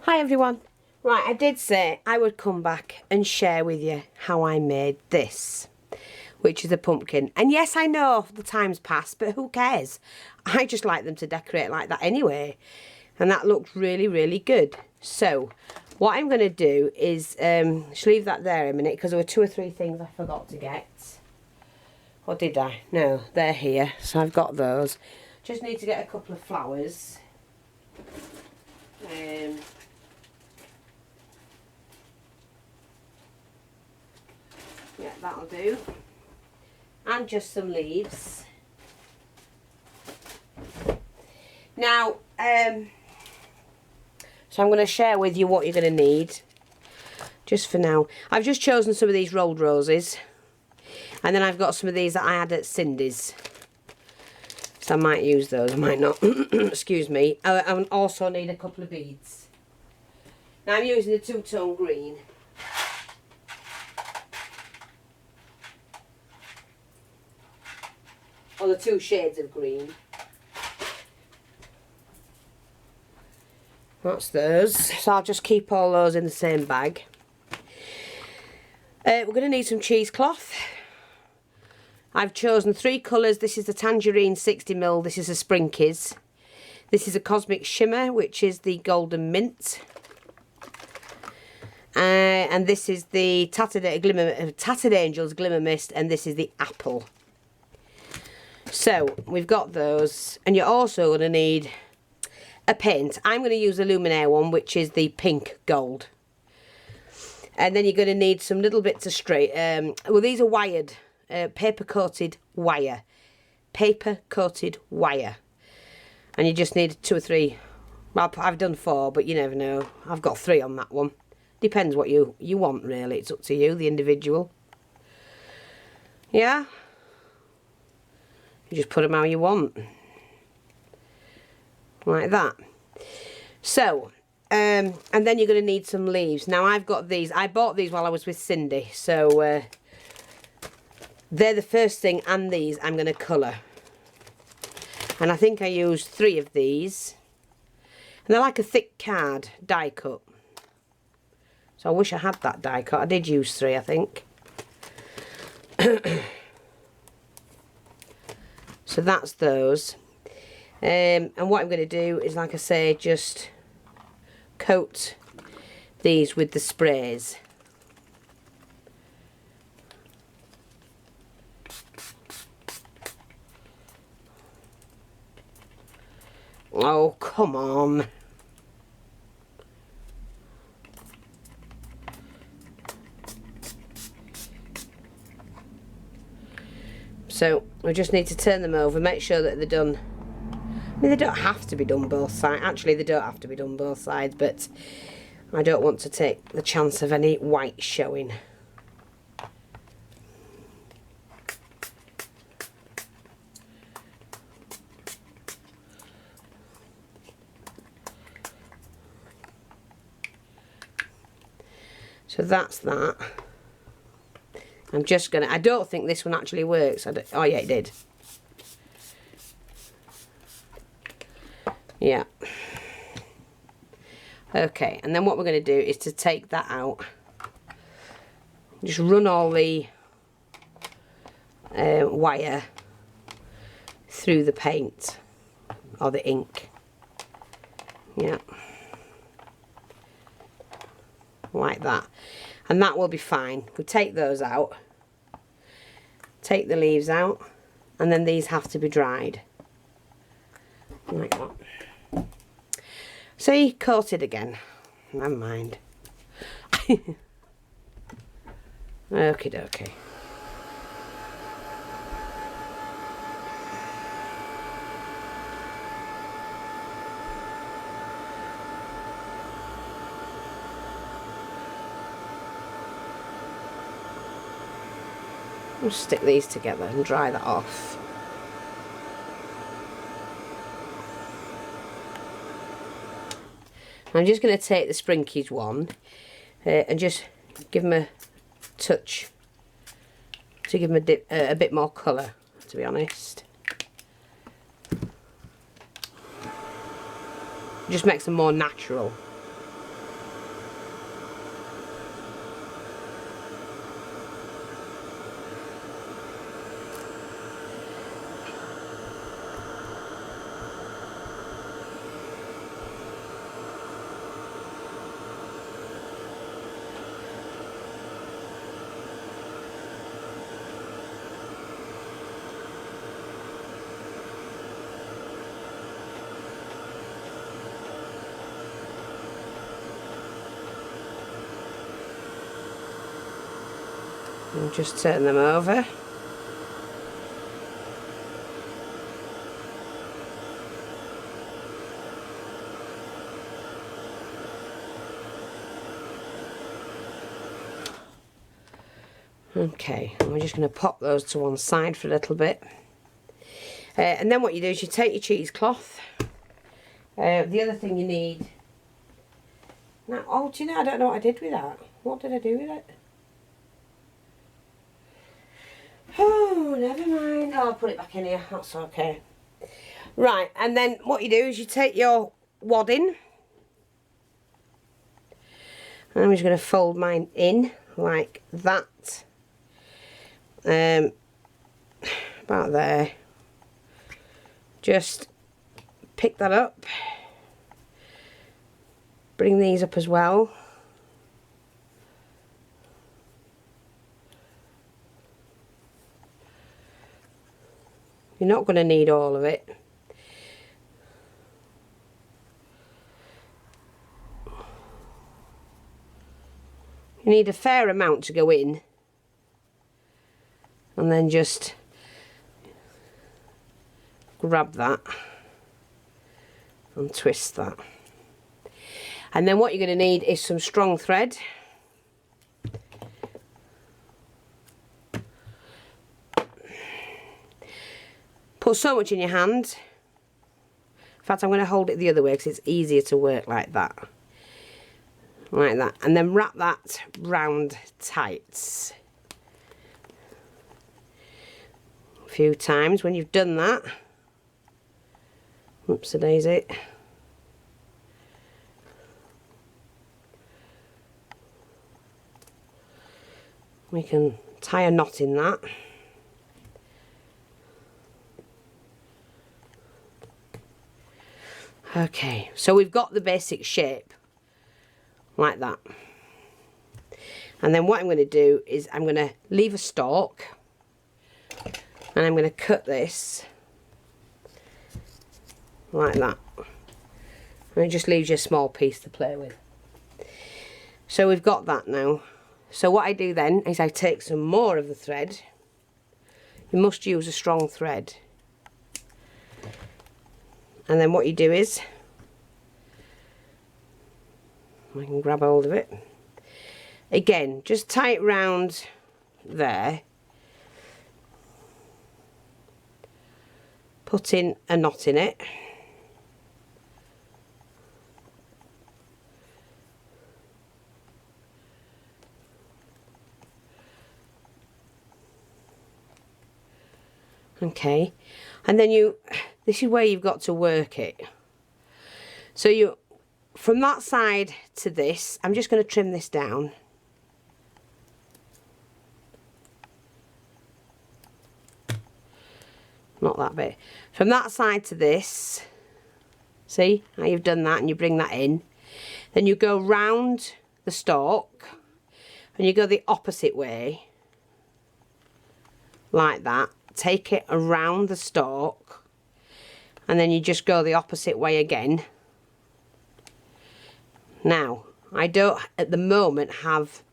Hi everyone. Right, I did say I would come back and share with you how I made this, which is a pumpkin. And yes, I know the time's passed, but who cares? I just like them to decorate like that anyway. And that looked really, really good. So, what I'm going to do is, just leave that there a minute, because there were 2 or 3 things I forgot to get. Or did I? No, they're here. So I've got those. Just need to get a couple of flowers. Yeah, that'll do. And just some leaves. Now, so I'm going to share with you what you're going to need. Just for now. I've just chosen some of these rolled roses. And then I've got some of these that I had at Cindy's. So I might use those, I might not. Excuse me. I also need a couple of beads. Now I'm using the two-tone green. Or the 2 shades of green. That's those. So I'll just keep all those in the same bag. We're going to need some cheesecloth. I've chosen 3 colours. This is the Tangerine 60ml. This is a Sprinkies. This is a Cosmic Shimmer, which is the Golden Mint. And this is the Tattered Angels Glimmer Mist. And this is the Apple. So, we've got those. And you're also going to need a paint. I'm going to use the Luminaire one, which is the pink gold. And then you're going to need some little bits of straight. Well, these are wired. Paper-coated wire. Paper-coated wire. And you just need 2 or 3. Well, I've done 4, but you never know. I've got 3 on that one. Depends what you want, really. It's up to you, the individual. Yeah? You just put them how you want. Like that. So, and then you're going to need some leaves. Now, I've got these. I bought these while I was with Cindy. So, they're the first thing, and these I'm going to colour. And I think I used 3 of these. And they're like a thick card, die cut. So I wish I had that die cut. I did use 3, I think. So that's those. And what I'm going to do is, like I say, just coat these with the sprays. Oh, come on. So, we just need to turn them over, make sure that they're done. I mean, they don't have to be done both sides. Actually, they don't have to be done both sides, but I don't want to take the chance of any white showing. So that's that. I'm just going to... I don't think this one actually works. Oh, yeah, it did. Yeah. Okay, and then what we're going to do is to take that out. Just run all the wire through the paint or the ink. Yeah. Like that. And that will be fine. We take those out. Take the leaves out. And then these have to be dried. Like that. See, coated again. Never mind. Okie dokie. I'll stick these together and dry that off. I'm just going to take the Sprinkies one and just give them a touch to give them a bit more colour, to be honest. Just makes them more natural. And just turn them over. Okay, and we're just going to pop those to one side for a little bit. And then what you do is you take your cheesecloth. The other thing you need... Now, oh, do you know, I don't know what I did with that. What did I do with it? Oh, never mind. Oh, I'll put it back in here. That's okay. Right, and then what you do is you take your wadding. And I'm just going to fold mine in like that. About there. Just pick that up. Bring these up as well. You're not going to need all of it. You need a fair amount to go in. And then just grab that and twist that. And then what you're going to need is some strong thread. Put so much in your hand. In fact, I'm going to hold it the other way because it's easier to work like that. Like that. And then wrap that round tight. A few times. When you've done that, whoops-a-daisy, we can tie a knot in that. Okay, so we've got the basic shape like that. And then what I'm going to do is I'm going to leave a stalk and I'm going to cut this like that. And it just leaves you a small piece to play with. So we've got that now. So what I do then is I take some more of the thread. You must use a strong thread. And then what you do is, I can grab hold of it. Again, just tie it round there. Put in a knot in it. Okay, and then this is where you've got to work it. So you, from that side to this, I'm just going to trim this down. Not that bit. From that side to this, see how you've done that, and you bring that in. Then you go round the stalk, and you go the opposite way, like that. Take it around the stalk, and then you just go the opposite way again. Now, I don't at the moment have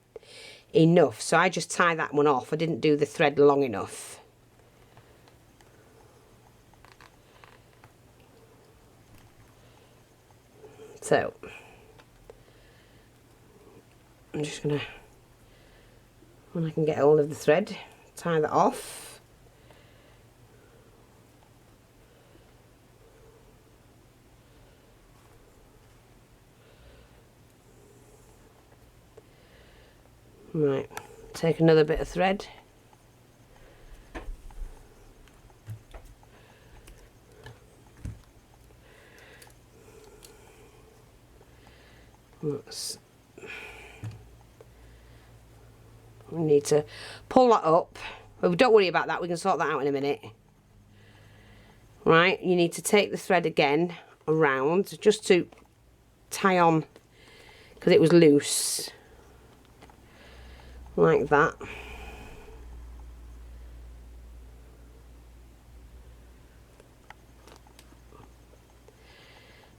enough, so I just tie that one off. I didn't do the thread long enough. So, I'm just gonna, when I can get hold of the thread, tie that off. Right, take another bit of thread. We need to pull that up. Well, don't worry about that, we can sort that out in a minute. Right, you need to take the thread again around just to tie on, because it was loose. Like that.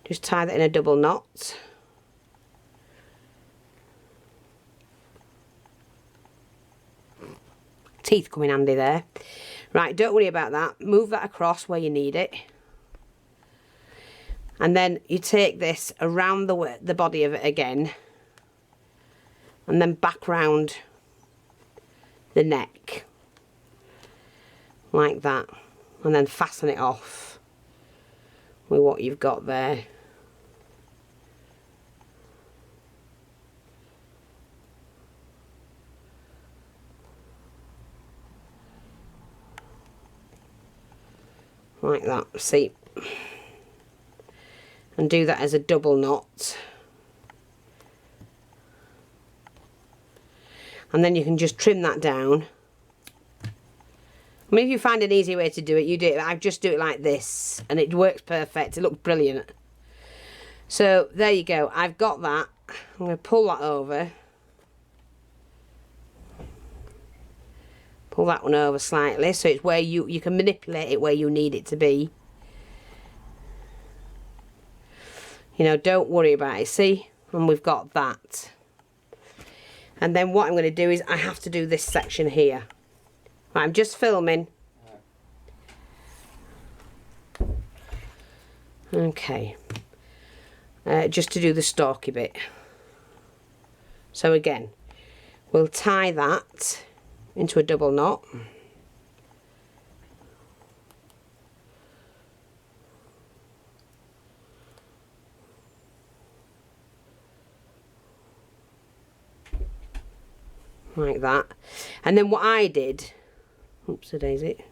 Just tie that in a double knot. teeth come in handy there. Right, don't worry about that. Move that across where you need it. And then you take this around the body of it again. And then back round the neck. Like that. And then fasten it off with what you've got there. Like that, see? And do that as a double knot. And then you can just trim that down. I mean, if you find an easy way to do it, you do it. I just do it like this, and it works perfect. It looks brilliant. So, there you go. I've got that. I'm going to pull that over. Pull that one over slightly, so it's where you can manipulate it where you need it to be. You know, don't worry about it, see? And we've got that. And then what I'm going to do is I have to do this section here. Right, I'm just filming. Okay. Just to do the stalky bit. So again, we'll tie that into a double knot. Like that. And then what I did, oops a daisy,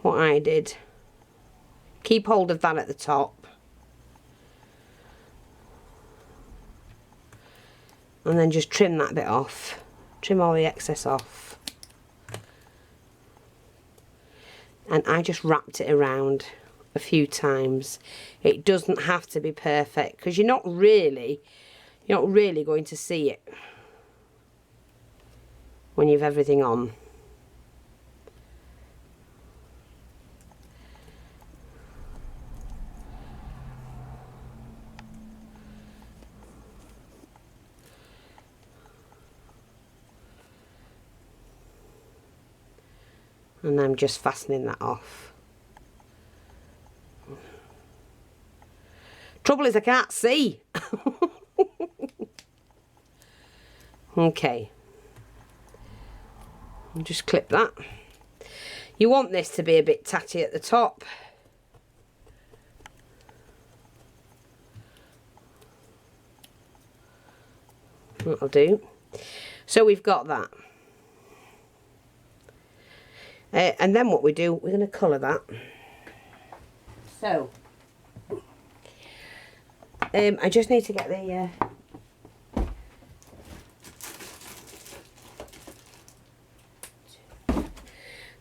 what I did, keep hold of that at the top, and then just trim that bit off, trim all the excess off, and I just wrapped it around a few times. It doesn't have to be perfect, because you're not really going to see it when you've everything on. And I'm just fastening that off. Trouble is I can't see. Okay. I'll just clip that. You want this to be a bit tatty at the top. That'll do. So we've got that. And then what we do, we're going to colour that. So, I just need to get the...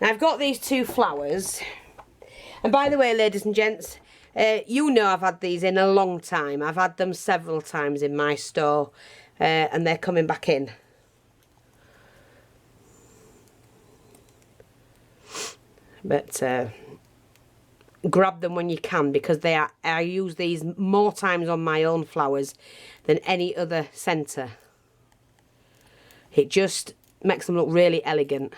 Now I've got these two flowers. And by the way, ladies and gents, you know I've had these in a long time. I've had them several times in my store. And they're coming back in. But grab them when you can, because I use these more times on my own flowers than any other centre. It just makes them look really elegant.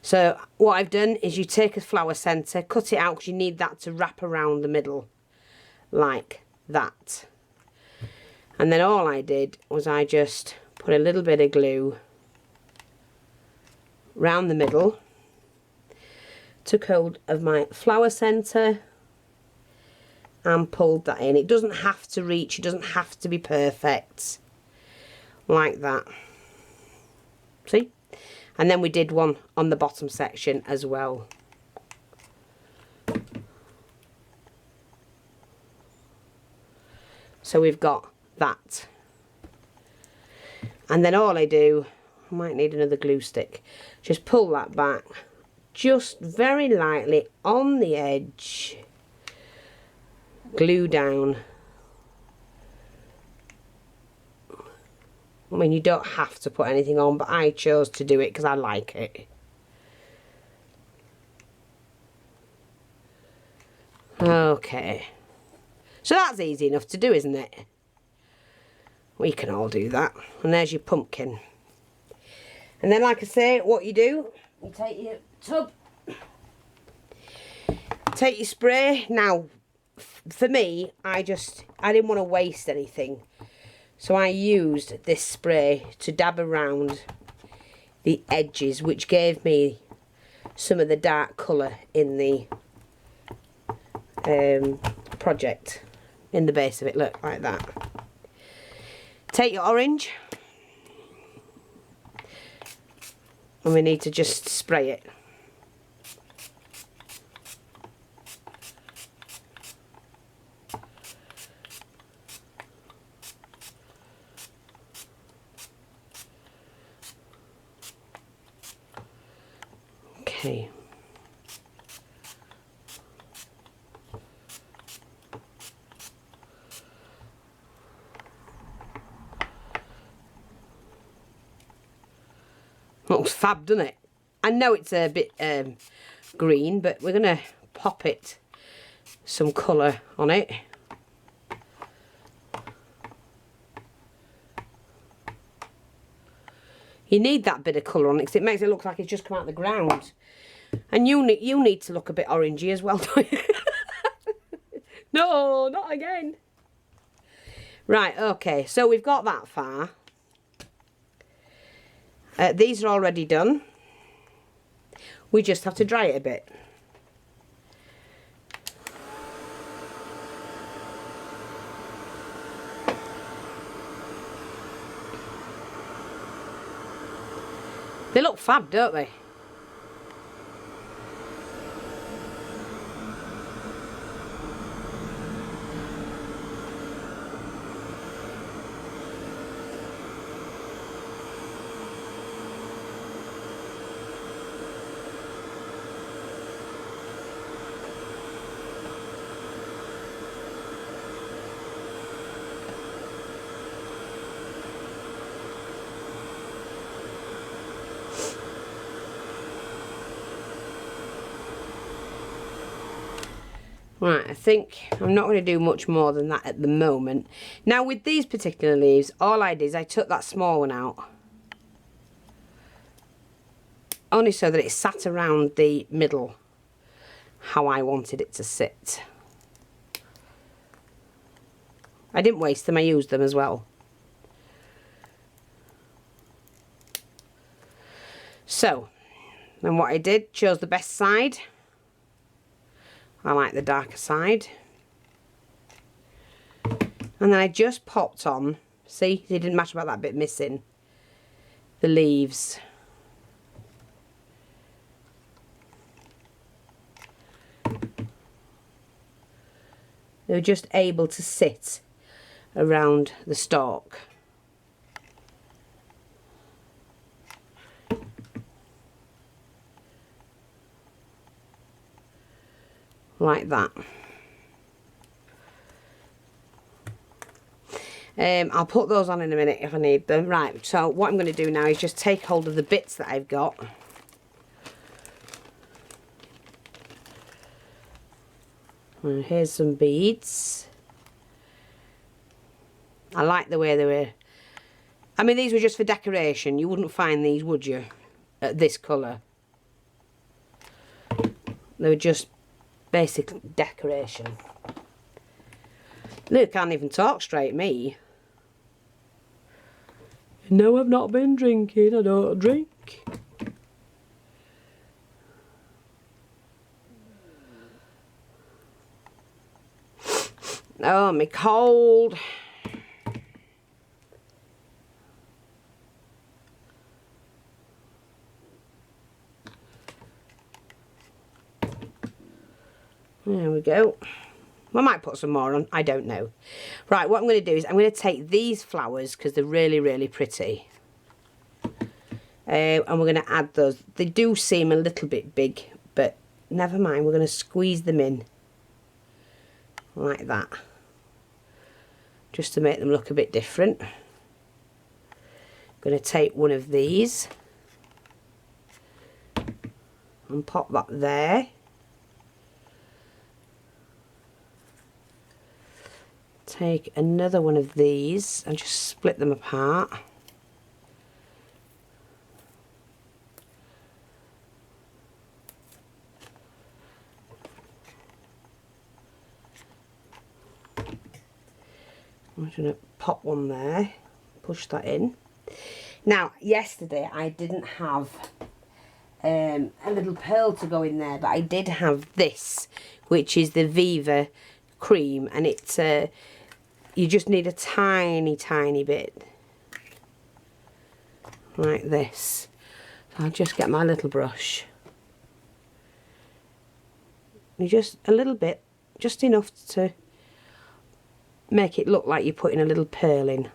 So what I've done is you take a flower centre, cut it out, because you need that to wrap around the middle like that. And then all I did was I just put a little bit of glue round the middle, took hold of my flower centre and pulled that in. It doesn't have to reach, it doesn't have to be perfect, like that. See? And then we did one on the bottom section as well. So we've got that. And then all I do, I might need another glue stick, just pull that back just very lightly on the edge, glue down. I mean, you don't have to put anything on, but I chose to do it because I like it. Okay, so that's easy enough to do, isn't it? We can all do that. And there's your pumpkin. And then, like I say, what you do, you take your tub, take your spray. Now, for me, I didn't want to waste anything. So I used this spray to dab around the edges, which gave me some of the dark colour in the project, in the base of it. Look, like that. Take your orange, and we need to just spray it. Okay. Looks fab, doesn't it? I know it's a bit green, but we're going to pop it some colour on it. You need that bit of colour on it because it makes it look like it's just come out of the ground. And you need to look a bit orangey as well, don't you? No, not again. Right, okay, so we've got that far. These are already done. We just have to dry it a bit. They look fab, don't they? Right, I think I'm not going to do much more than that at the moment. Now with these particular leaves, all I did is I took that small one out. Only so that it sat around the middle how I wanted it to sit. I didn't waste them, I used them as well. So, then what I did, chose the best side. I like the darker side. And then I just popped on, see, it didn't matter about that bit missing, the leaves. They were just able to sit around the stalk. Like that. I'll put those on in a minute if I need them. Right, so what I'm going to do now is just take hold of the bits that I've got. And here's some beads. I like the way they were. I mean, these were just for decoration. You wouldn't find these, would you, at this colour? They were just basic decoration. Look, can't even talk straight, me. No, I've not been drinking. I don't drink. Oh, me cold. There we go. I might put some more on, I don't know. Right, what I'm going to do is I'm going to take these flowers because they're really, really pretty. And we're going to add those. They do seem a little bit big, but never mind. We're going to squeeze them in like that. Just to make them look a bit different. I'm going to take one of these and pop that there. take another one of these and just split them apart. I'm just going to pop one there, push that in. Now, yesterday I didn't have a little pearl to go in there, but I did have this, which is the Viva cream, and it's you just need a tiny bit like this. So I'll just get my little brush. You just a little bit, just enough to make it look like you're putting a little pearl in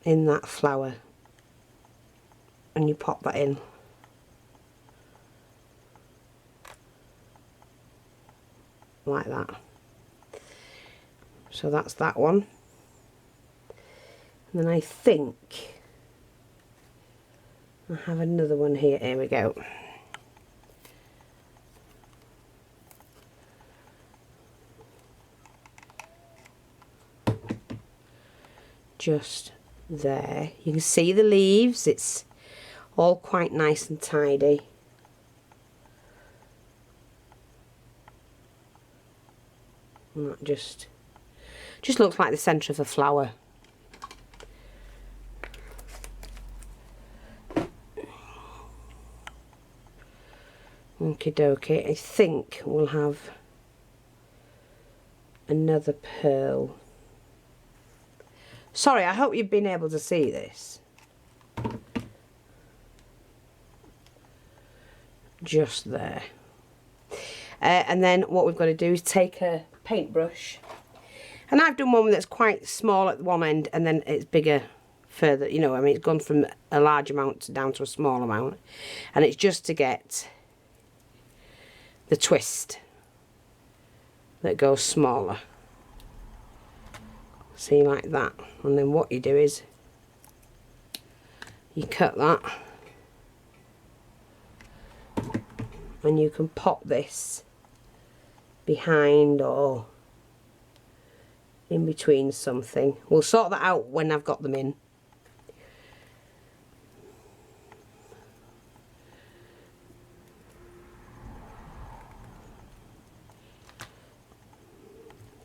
that flower, and you pop that in like that. So that's that one. And then I think I have another one here. Here we go. Just there. You can see the leaves. It's all quite nice and tidy. And that just looks like the centre of a flower. Okie dokie. I think we'll have another pearl. Sorry, I hope you've been able to see this. Just there. And then what we've got to do is take a paintbrush. And I've done one that's quite small at one end and then it's bigger further. You know, I mean, it's gone from a large amount down to a small amount. And it's just to get the twist that goes smaller. See, like that. And then what you do is you cut that and you can pop this behind or in between something. We'll sort that out when I've got them in.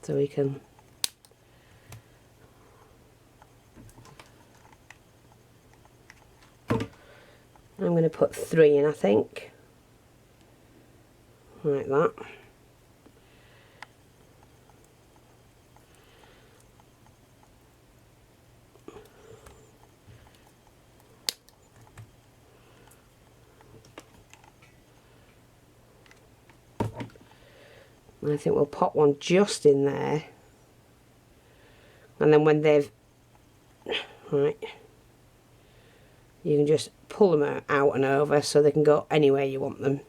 So we can I'm going to put 3 in, I think, like that. And I think we'll pop one just in there, and then when they've, right, you can just pull them out and over so they can go anywhere you want them.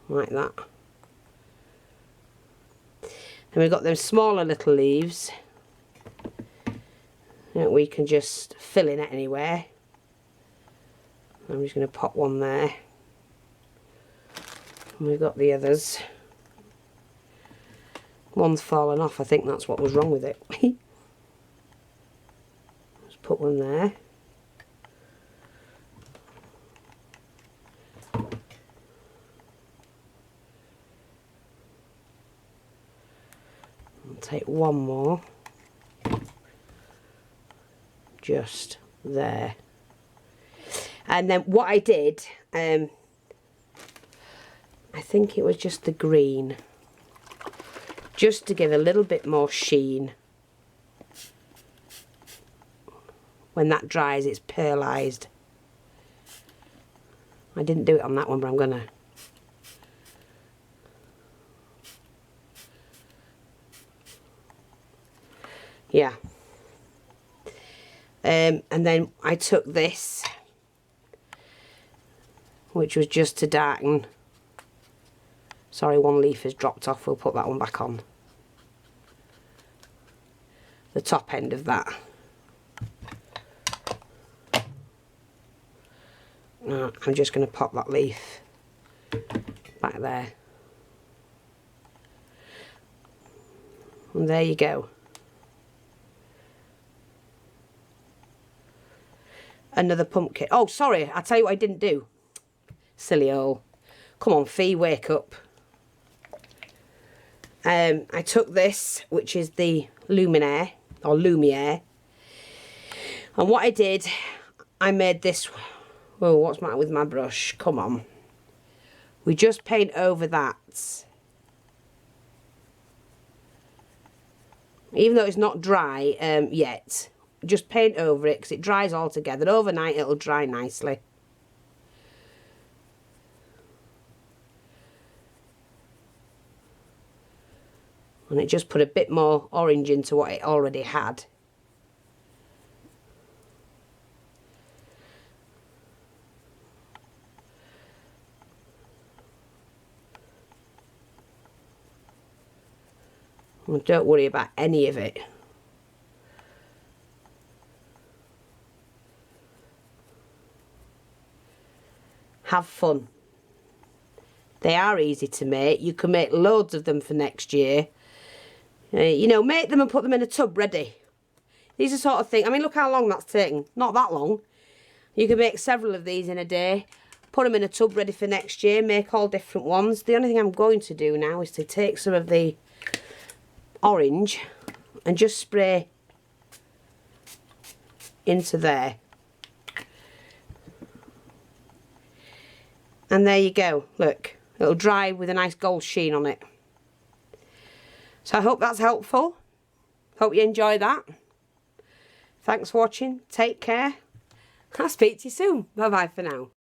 Like that. And we've got them smaller little leaves that we can just fill in anywhere. I'm just going to pop one there. And we've got the others. One's fallen off, I think that's what was wrong with it. Let's put one there. I'll take one more. Just there. And then what I did, I think it was just the green, just to give a little bit more sheen. When that dries, it's pearlised. I didn't do it on that one, but I'm gonna. Yeah. And then I took this, which was just to darken. Sorry, one leaf has dropped off. We'll put that one back on. The top end of that. I'm just going to pop that leaf back there. And there you go. Another pumpkin. Oh, sorry, I'll tell you what I didn't do. Silly old. Come on, Fee, wake up. I took this, which is the Luminaire, or Lumiere. And what I did, I made this... Oh, what's the matter with my brush? Come on. We just paint over that. Even though it's not dry yet. Just paint over it because it dries all together. Overnight it'll dry nicely. And it just put a bit more orange into what it already had. Well, don't worry about any of it. Have fun. They are easy to make. You can make loads of them for next year. You know, make them and put them in a tub ready. These are sort of things. I mean, look how long that's taken. Not that long. You can make several of these in a day. Put them in a tub ready for next year. Make all different ones. The only thing I'm going to do now is to take some of the orange and just spray into there. And there you go. Look, it'll dry with a nice gold sheen on it. So I hope that's helpful. Hope you enjoy that. Thanks for watching. Take care. I'll speak to you soon. Bye bye for now.